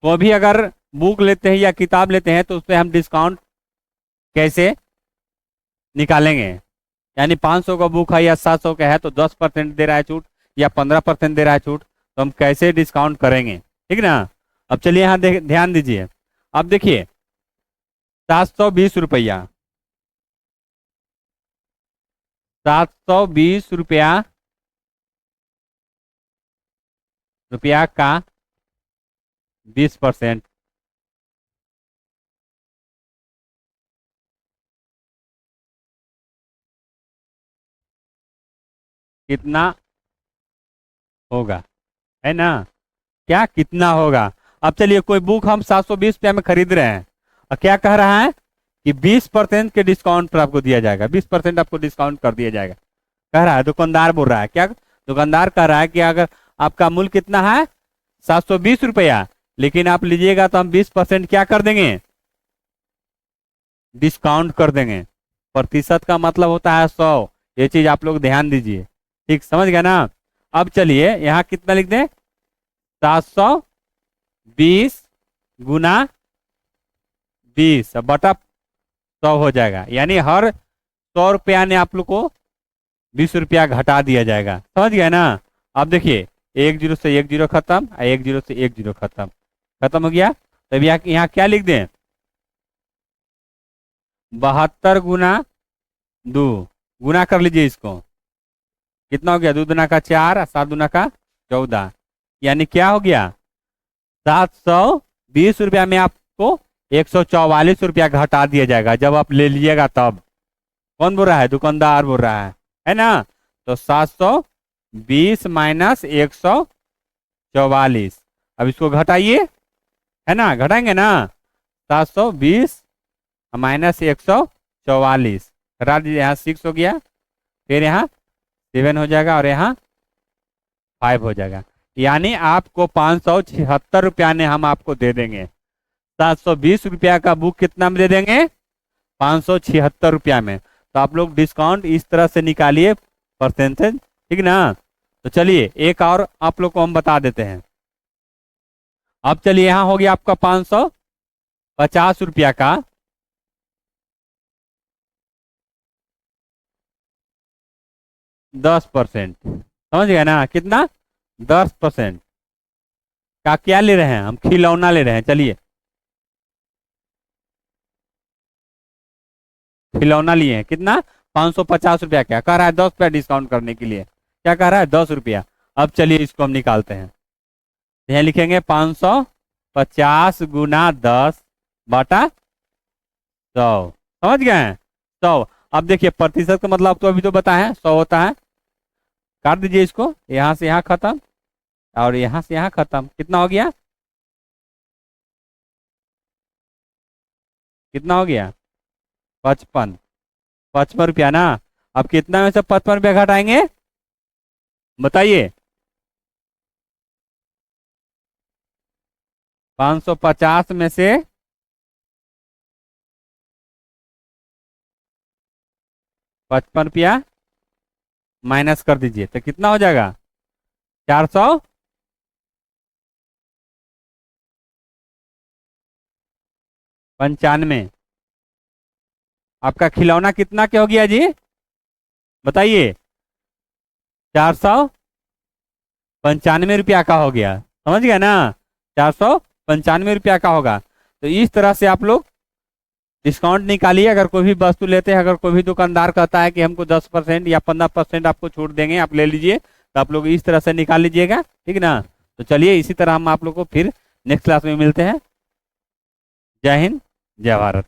कोई भी अगर बुक लेते हैं या किताब लेते हैं तो उस पर हम डिस्काउंट कैसे निकालेंगे? यानी 500 का बुक है या 700 का है तो 10% दे रहा है छूट या 15% दे रहा है छूट, तो हम कैसे डिस्काउंट करेंगे? ठीक ना। अब चलिए यहाँ ध्यान दीजिए। अब देखिए 720 रुपया, 720 रुपया का 20% कितना होगा, है ना? क्या कितना होगा? अब चलिए कोई बुक हम 720 रुपया में खरीद रहे हैं और क्या कह रहा है कि 20% के डिस्काउंट पर आपको दिया जाएगा, 20% आपको डिस्काउंट कर दिया जाएगा, कह रहा है। दुकानदार बोल रहा है क्या? दुकानदार कह रहा है कि अगर आपका मूल्य कितना है 720 रुपया, लेकिन आप लीजिएगा तो हम 20% क्या कर देंगे? डिस्काउंट कर देंगे। प्रतिशत का मतलब होता है 100। ये चीज आप लोग ध्यान दीजिए। ठीक समझ गया ना? अब चलिए यहाँ कितना लिख दें? 720 गुना 20 बटा 100 हो जाएगा। यानी हर 100 रुपया ने आप लोग को 20 रुपया घटा दिया जाएगा। समझ गया ना? अब देखिए 1 जीरो से 1 जीरो खत्म, 1 जीरो से 1 जीरो खत्म, खत्म हो गया। तब यहाँ क्या लिख दें? 72 गुना 2, गुना कर लीजिए इसको। कितना हो गया? 2 दूना का 4, 7 दूना का 14, यानी क्या हो गया? 720 रुपया में आपको 144 रुपया घटा दिया जाएगा जब आप ले लीजिएगा तब। कौन बोल रहा है? दुकानदार बोल रहा है ना? तो 720 माइनस 144, अब इसको घटाइए, है ना? घटाएंगे ना? 720 माइनस 144 घटा दीजिए। यहाँ 6 हो गया, फिर यहाँ 7 हो जाएगा और यहाँ 5 हो जाएगा। यानी आपको 576 रुपया ने हम आपको दे देंगे। 720 रुपया का बुक कितना में दे देंगे? 576 रुपया में। तो आप लोग डिस्काउंट इस तरह से निकालिए परसेंटेज। ठीक ना? तो चलिए एक और आप लोग को हम बता देते हैं। अब चलिए यहाँ हो गया आपका 550 रुपया का 10%। समझ गए ना? कितना? 10% का क्या ले रहे हैं हम? खिलौना ले रहे हैं। चलिए खिलौना लिए हैं। कितना? 550 रुपया। क्या कह रहा है? 10 रुपया डिस्काउंट करने के लिए क्या कह रहा है? 10 रुपया। अब चलिए इसको हम निकालते हैं। यहाँ लिखेंगे 550 गुना 10 बटा 100। समझ गए हैं? 100। अब देखिए प्रतिशत का मतलब तो अभी तो बताया 100 होता है। काट दीजिए इसको, यहाँ से यहाँ खत्म और यहाँ से यहाँ खत्म। कितना हो गया? कितना हो गया? 55। 55 रुपया ना? अब कितना में से 55 रुपया घटाएंगे बताइए? 550 में से 55 रुपया माइनस कर दीजिए तो कितना हो जाएगा? 495। आपका खिलौना कितना के हो गया जी? बताइए। 495 रुपया का हो गया। समझ गया ना? 495 रुपया का होगा। तो इस तरह से आप लोग डिस्काउंट निकालिए। अगर कोई भी वस्तु लेते हैं, अगर कोई भी दुकानदार कहता है कि हमको 10% या 15% आपको छूट देंगे, आप ले लीजिए, तो आप लोग इस तरह से निकाल लीजिएगा। ठीक ना? तो चलिए इसी तरह हम आप लोग को फिर नेक्स्ट क्लास में मिलते हैं। जय हिंद, जय भारत।